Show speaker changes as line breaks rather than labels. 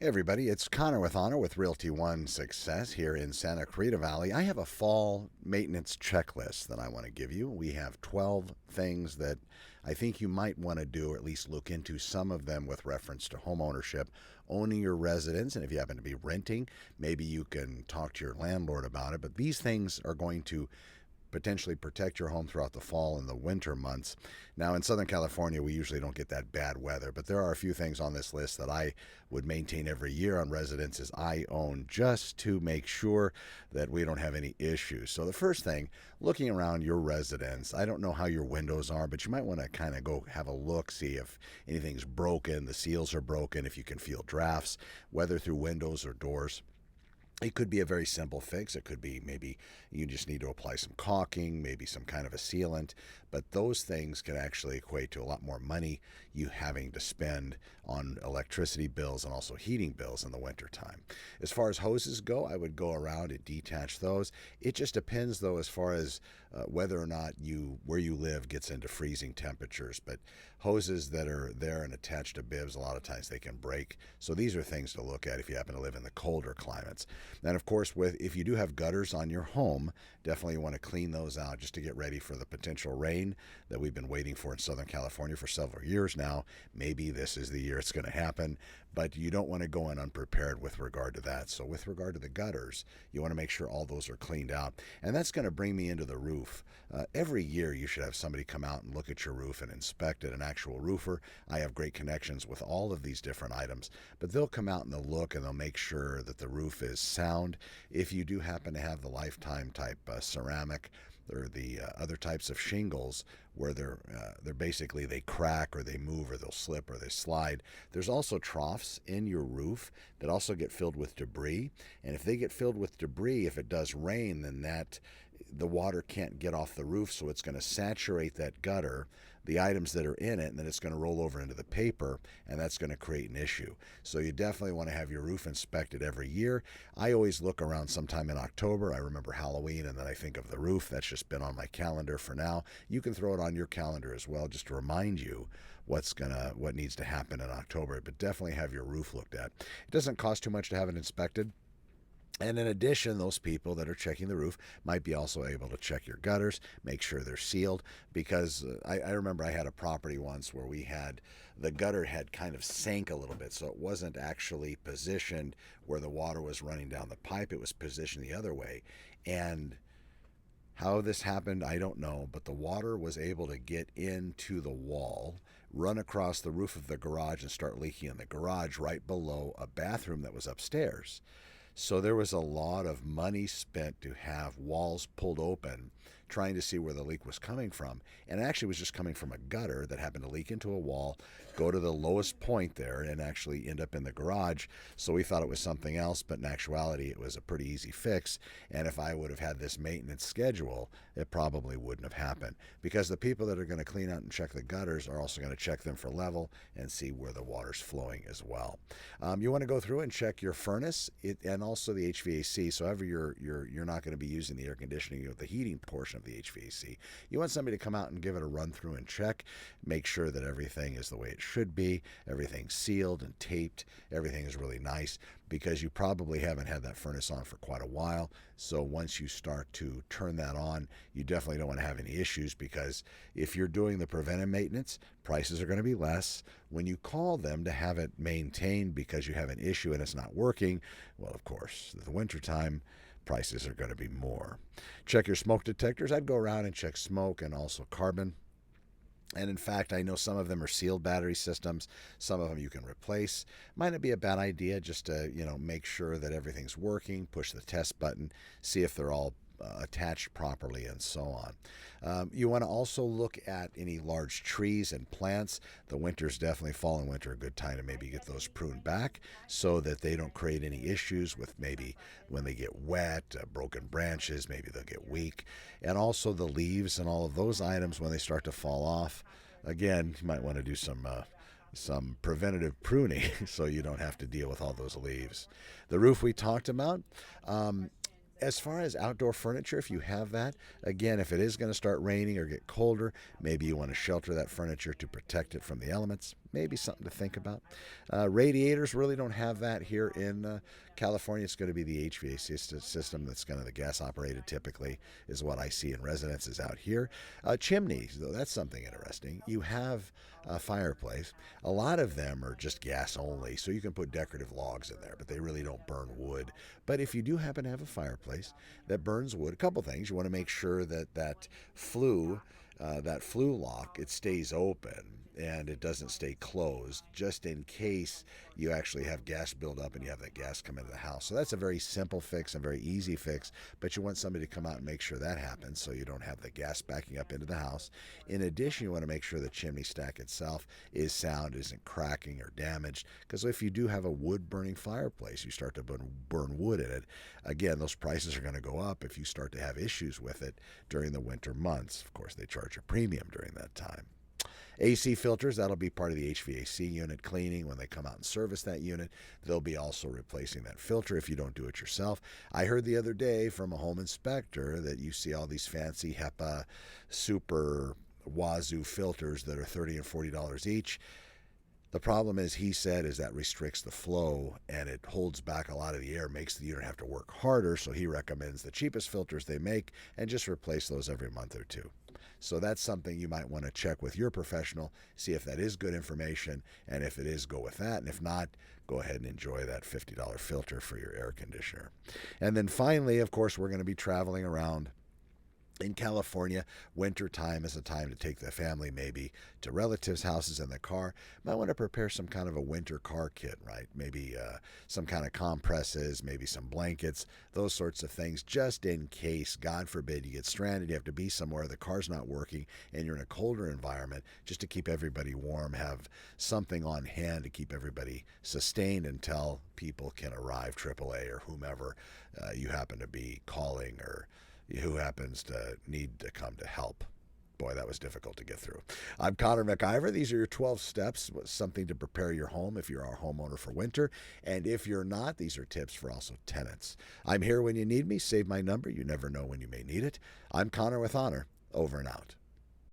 Hey everybody, it's Connor with Honor with Realty One Success here in Santa Clarita Valley. I have a fall maintenance checklist that I want to give you. We have 12 things that I think you might want to do, or at least look into some of them with reference to home ownership, owning your residence, and if you happen to be renting, maybe you can talk to your landlord about it. But these things are going to potentially protect your home throughout the fall and the winter months. Now, in Southern California, we usually don't get that bad weather, but there are a few things on this list that I would maintain every year on residences I own just to make sure that we don't have any issues. So, the first thing, looking around your residence, I don't know how your windows are, but you might want to kind of go have a look, see if anything's broken, the seals are broken, if you can feel drafts, whether through windows or doors. It could be a very simple fix. It could be maybe you just need to apply some caulking, maybe some kind of a sealant, but those things can actually equate to a lot more money you having to spend on electricity bills and also heating bills in the wintertime. As far as hoses go, I would go around and detach those. It just depends though as far as whether or not where you live gets into freezing temperatures, but hoses that are there and attached to bibs, a lot of times they can break. So these are things to look at if you happen to live in the colder climates. And of course, if you do have gutters on your home, definitely want to clean those out just to get ready for the potential rain that we've been waiting for in Southern California for several years now. Maybe this is the year it's going to happen, but you don't want to go in unprepared with regard to that. So with regard to the gutters, you want to make sure all those are cleaned out. And that's going to bring me into the roof. Every year you should have somebody come out and look at your roof and inspect it, an actual roofer. I have great connections with all of these different items, but they'll come out and they'll look and they'll make sure that the roof is sound. If you do happen to have the lifetime type ceramic or the other types of shingles where they're basically they crack or they move or they'll slip or they slide. There's also troughs in your roof that also get filled with debris, and if they get filled with debris, if it does rain, then the water can't get off the roof, so it's going to saturate that gutter, the items that are in it, and then it's going to roll over into the paper, and that's going to create an issue. So you definitely want to have your roof inspected every year. I always look around sometime in October. I remember Halloween, and then I think of the roof. That's just been on my calendar for now. You can throw it on your calendar as well, just to remind you what needs to happen in October. But definitely have your roof looked at. It doesn't cost too much to have it inspected. And in addition, those people that are checking the roof might be also able to check your gutters, make sure they're sealed. Because I remember I had a property once where the gutter had kind of sank a little bit. So it wasn't actually positioned where the water was running down the pipe. It was positioned the other way. And how this happened, I don't know. But the water was able to get into the wall, run across the roof of the garage, and start leaking in the garage right below a bathroom that was upstairs. So there was a lot of money spent to have walls pulled open, trying to see where the leak was coming from. And it actually was just coming from a gutter that happened to leak into a wall, go to the lowest point there, and actually end up in the garage. So we thought it was something else, but in actuality, it was a pretty easy fix. And if I would have had this maintenance schedule, it probably wouldn't have happened. Because the people that are going to clean out and check the gutters are also going to check them for level and see where the water's flowing as well. You want to go through and check your furnace and also the HVAC. So ever you're not going to be using the air conditioning or the heating portion of the HVAC. You want somebody to come out and give it a run through and check, make sure that everything is the way it should be, everything's sealed and taped, everything is really nice, because you probably haven't had that furnace on for quite a while. So once you start to turn that on, you definitely don't want to have any issues, because if you're doing the preventive maintenance, prices are going to be less. When you call them to have it maintained because you have an issue and it's not working, well, of course, the wintertime, prices are going to be more. Check your smoke detectors. I'd go around and check smoke and also carbon. And in fact, I know some of them are sealed battery systems. Some of them you can replace. Might not be a bad idea just to, make sure that everything's working, push the test button, see if they're all attached properly, and so on. You want to also look at any large trees and plants. The winter's definitely, fall and winter, a good time to maybe get those pruned back so that they don't create any issues with maybe when they get wet, broken branches, maybe they'll get weak. And also the leaves and all of those items, when they start to fall off, again, you might want to do some preventative pruning so you don't have to deal with all those leaves. The roof we talked about. As far as outdoor furniture, if you have that, again, if it is going to start raining or get colder, maybe you want to shelter that furniture to protect it from the elements. maybe something to think about. Radiators really don't have that here in California. It's going to be the HVAC system that's going to the gas operated typically is what I see in residences out here. Chimneys, though, that's something interesting. You have a fireplace. A lot of them are just gas only, so you can put decorative logs in there, but they really don't burn wood. But if you do happen to have a fireplace that burns wood, a couple things. You want to make sure that that flue lock, it stays open and it doesn't stay closed, just in case you actually have gas build up and you have that gas come into the house. So that's a very simple fix, a very easy fix, but you want somebody to come out and make sure that happens so you don't have the gas backing up into the house. In addition, you want to make sure the chimney stack itself is sound, isn't cracking or damaged, because if you do have a wood burning fireplace, you start to burn wood in it. Again, those prices are going to go up if you start to have issues with it during the winter months. Of course, they charge a premium during that time. AC filters, that'll be part of the HVAC unit cleaning. When they come out and service that unit, they'll be also replacing that filter if you don't do it yourself. I heard the other day from a home inspector that you see all these fancy HEPA super wazoo filters that are $30 and $40 each. The problem is, he said, is that restricts the flow and it holds back a lot of the air, makes the unit have to work harder. So he recommends the cheapest filters they make and just replace those every month or two. So that's something you might want to check with your professional, see if that is good information, and if it is, go with that. And if not, go ahead and enjoy that $50 filter for your air conditioner. And then finally, of course, we're going to be traveling around. In California, winter time is a time to take the family maybe to relatives' houses in the car. Might want to prepare some kind of a winter car kit, right? Maybe some kind of compresses, maybe some blankets, those sorts of things, just in case, God forbid, you get stranded, you have to be somewhere, the car's not working, and you're in a colder environment, just to keep everybody warm, have something on hand to keep everybody sustained until people can arrive, AAA or whomever you happen to be calling or who happens to need to come to help. Boy, that was difficult to get through. I'm Connor McIver. These are your 12 steps, something to prepare your home if you're our homeowner for winter. And if you're not, these are tips for also tenants. I'm here when you need me. Save my number. You never know when you may need it. I'm Connor with Honor. Over and out.